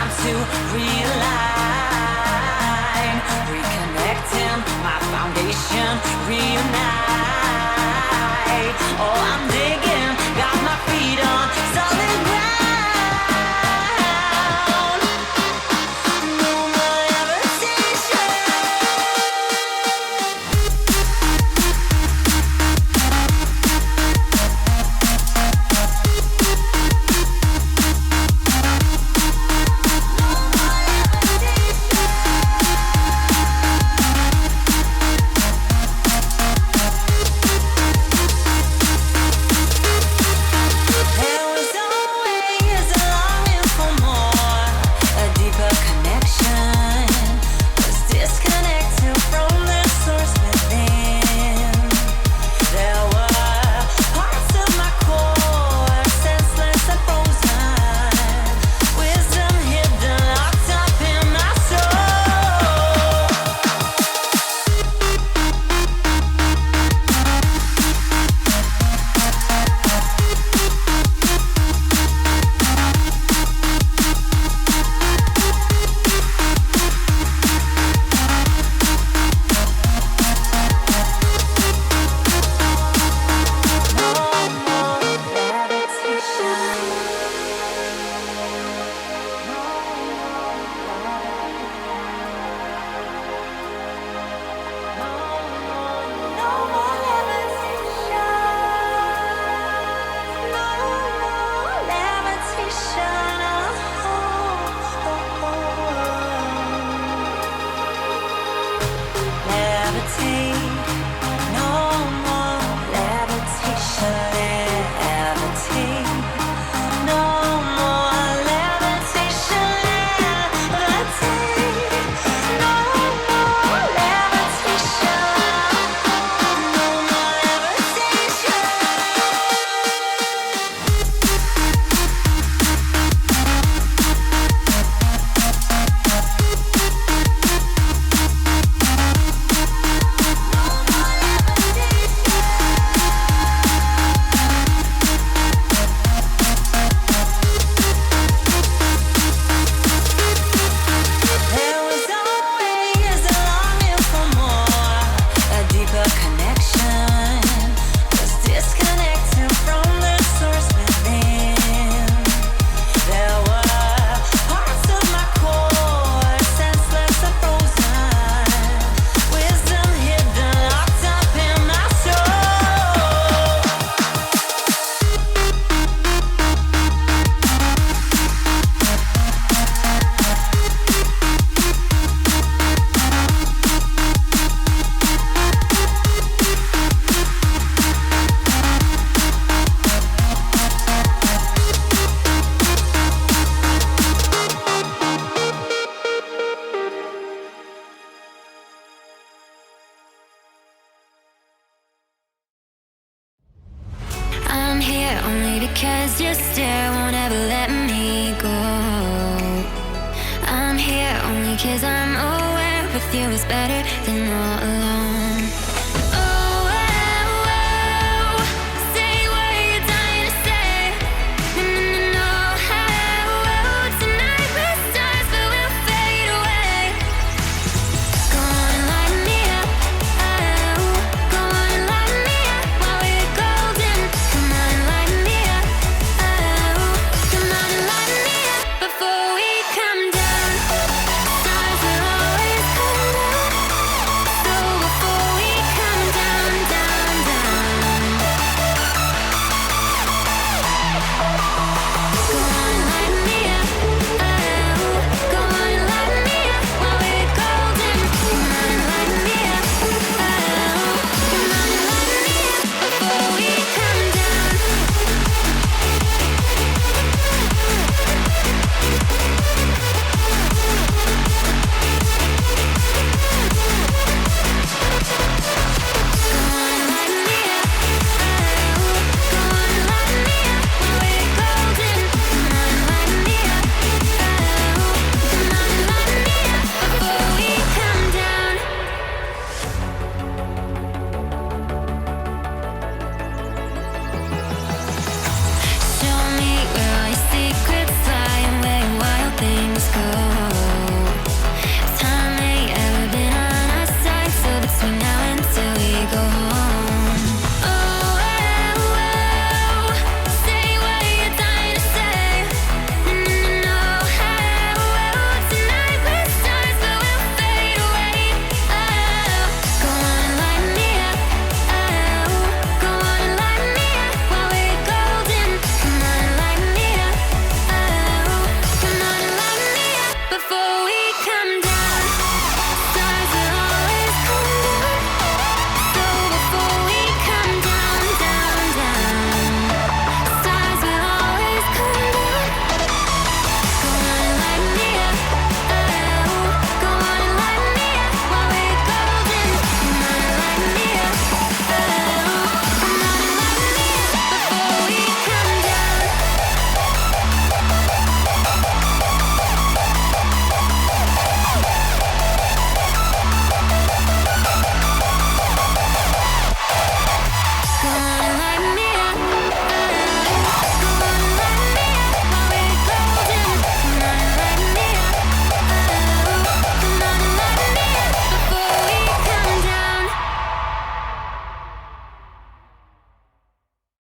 time to realign, reconnecting my foundation, reunite. Oh, I'm digging, got my feet on solid ground. No more levitation. There was always a longing for more, a deeper connection. Was disconnected from the source within. There were parts of my core, senseless and frozen. Wisdom hidden, locked up in my soul. No more levitation. No more levitation. No more levitation. Levitate. No more levitation. Levitate. No more levitation. Levitate. No more levitation. No more levitation. There was always a longing for more, a deeper connection. Was disconnected from the source within. There were parts of my core, senseless and frozen. Wisdom hidden, locked up in my soul. I'm here only because your stare won't ever let me go. I'm here only because I'm aware with you is better than all alone. Oh, oh, oh, say what you're dying to say. No, no, no, no. Oh, oh, tonight we're stars, but we'll fade away. Go on and light me up. Oh, go on and light me up while we're golden. Come on and light me up. Oh, come on and light me up before we come down.